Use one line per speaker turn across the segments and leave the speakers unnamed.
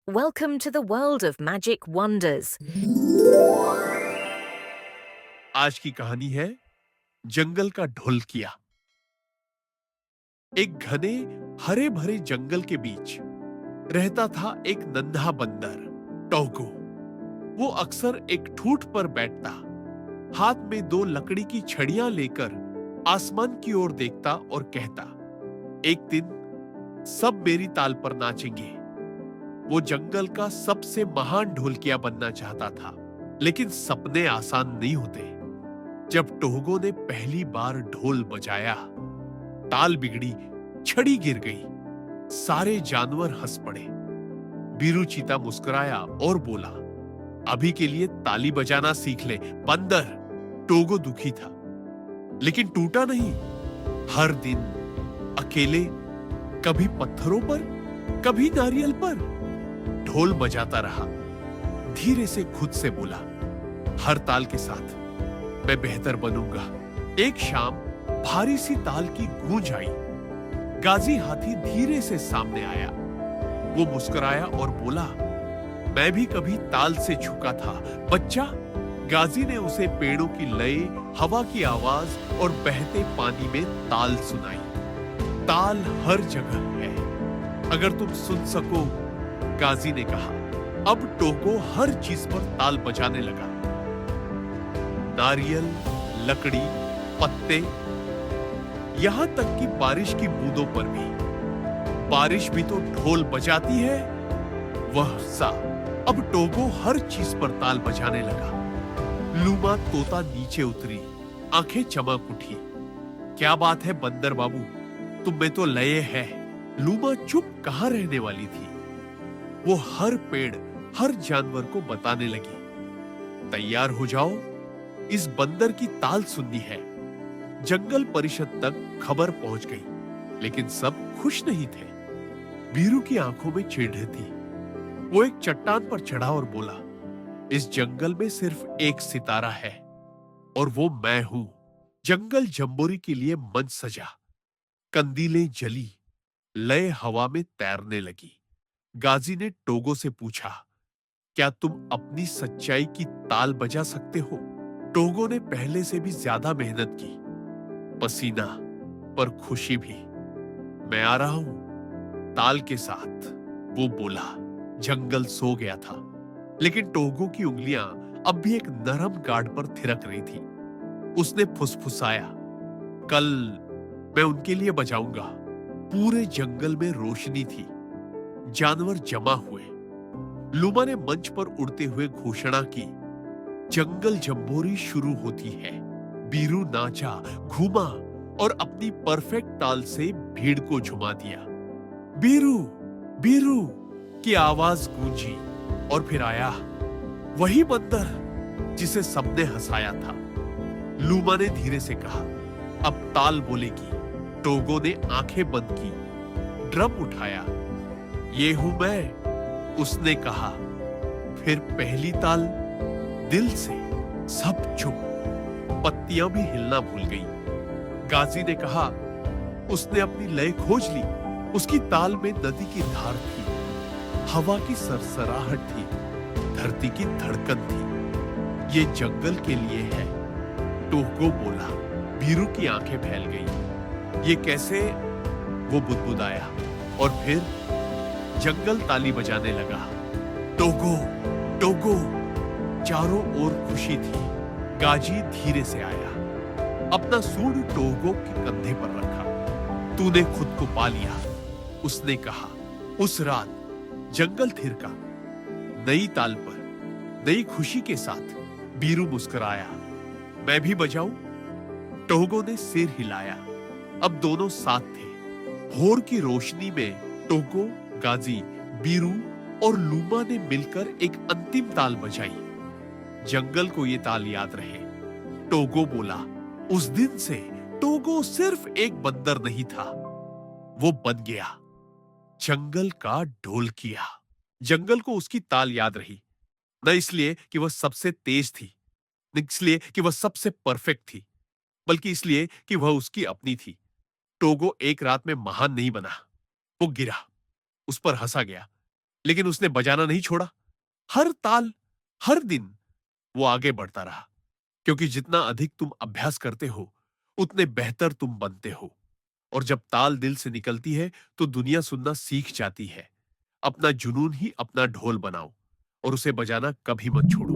Welcome to the world of magic wonders.
आज की कहानी है जंगल का ढोलकिया। एक घने हरे भरे जंगल के बीच रहता था एक नन्हा बंदर टोगो। वो अक्सर एक ठूंठ पर बैठता, हाथ में दो लकड़ी की छड़ियां लेकर आसमान की ओर देखता और कहता, एक दिन सब मेरी ताल पर नाचेंगे। वो जंगल का सबसे महान ढोलकिया बनना चाहता था, लेकिन सपने आसान नहीं होते। जब टोगो ने पहली बार ढोल बजाया, ताल बिगड़ी, छड़ी गिर गई, सारे जानवर हंस पड़े। बीरू चीता मुस्कुराया और बोला, अभी के लिए ताली बजाना सीख ले बंदर। टोगो दुखी था, लेकिन टूटा नहीं। हर दिन अकेले, कभी पत्थरों पर, कभी नारियल पर, ढोल बजाता रहा। धीरे से खुद से बोला, हर ताल के साथ मैं बेहतर बनूंगा। एक शाम भारी सी ताल की गूंज आई। गाजी हाथी धीरे से सामने आया। वो मुस्कुराया और बोला, मैं भी कभी ताल से झुका था बच्चा। गाजी ने उसे पेड़ों की लय, हवा की आवाज और बहते पानी में ताल सुनाई। ताल हर जगह है, अगर तुम सुन सको, गाजी ने कहा। अब टोगो हर चीज पर ताल बजाने लगा। नारियल, लकड़ी, पत्ते, यहां तक कि बारिश की बूंदों पर भी। बारिश भी तो ढोल बजाती है। वह सा अब टोगो हर चीज पर ताल बजाने लगा। लूमा तोता नीचे उतरी, आंखें चमक उठी। क्या बात है बंदर बाबू, तुम में तो लय है। लूमा चुप कहां रहने वाली थी। वो हर पेड़, हर जानवर को बताने लगी, तैयार हो जाओ, इस बंदर की ताल सुननी है। जंगल परिषद तक खबर पहुंच गई, लेकिन सब खुश नहीं थे। बीरू की आंखों में चिढ़ थी। वो एक चट्टान पर चढ़ा और बोला, इस जंगल में सिर्फ एक सितारा है, और वो मैं हूं। जंगल जंबोरी के लिए मंच सजा। कंदीलें जली, लय हवा में तैरने लगी। गाजी ने टोगो से पूछा, क्या तुम अपनी सच्चाई की ताल बजा सकते हो? टोगो ने पहले से भी ज्यादा मेहनत की, पसीना पर खुशी भी। मैं आ रहा हूं ताल के साथ, वो बोला। जंगल सो गया था, लेकिन टोगो की उंगलियां अब भी एक नरम गार्ड पर थिरक रही थी। उसने फुसफुसाया, कल मैं उनके लिए बजाऊंगा। पूरे जंगल में रोशनी थी, जानवर जमा हुए। लूमा ने मंच पर उड़ते हुए घोषणा की, जंगल जंबोरी शुरू होती है। बीरू नाचा, घूमा और अपनी परफेक्ट ताल से भीड़ को झुमा दिया। बीरू, बीरू की आवाज गूंजी, और फिर आया वही बंदर जिसे सबने हंसाया था। लूमा ने धीरे से कहा, अब ताल बोलेगी। टोगो ने आंखें बंद की, ड्रम उठाया। ये हूं मैं, उसने कहा। फिर पहली ताल, दिल से सब चुप, पत्तियां भी हिलना भूल गई। गाजी ने कहा, उसने अपनी लय खोज ली। उसकी ताल में नदी की धार थी, हवा की सरसराहट थी, धरती की धड़कन थी। ये जंगल के लिए है, टोगो बोला। बीरू की आंखें फैल गई। ये कैसे? वो बुदबुदाया, और फिर जंगल ताली बजाने लगा। Togo, Togo. चारों ओर खुशी थी। गाजी धीरे से आया, अपना सूंड टोगो के कंधे पर रखा। तूने खुद को पा लिया, उसने कहा। उस रात जंगल थिरका, नई ताल पर, नई खुशी के साथ। बीरू मुस्कुराया, मैं भी बजाऊं? टोगो ने सिर हिलाया। अब दोनों साथ थे। भोर की रोशनी में टोगो, गाजी, बीरू और लूमा ने मिलकर एक अंतिम ताल बजाई। जंगल को ये ताल याद रहे। टोगो बोला, उस दिन से टोगो सिर्फ एक बंदर नहीं था, वो बन गया जंगल का ढोलकिया। जंगल को उसकी ताल याद रही, न इसलिए कि वह सबसे तेज थी, न इसलिए कि वह सबसे परफेक्ट थी, बल्कि इसलिए कि वह उसकी अपनी थी। टोगो एक रात में महान नहीं बना, वो गिरा, उस पर हंसा गया, लेकिन उसने बजाना नहीं छोड़ा। हर ताल, हर दिन वो आगे बढ़ता रहा, क्योंकि जितना अधिक तुम अभ्यास करते हो, उतने बेहतर तुम बनते हो। और जब ताल दिल से निकलती है, तो दुनिया सुनना सीख जाती है। अपना जुनून ही अपना ढोल बनाओ और उसे बजाना कभी मत छोड़ो।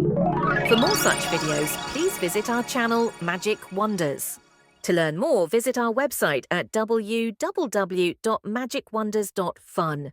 For more such videos, please visit our channel Magic Wonders. To learn more, visit our website at www.magicwonders.fun.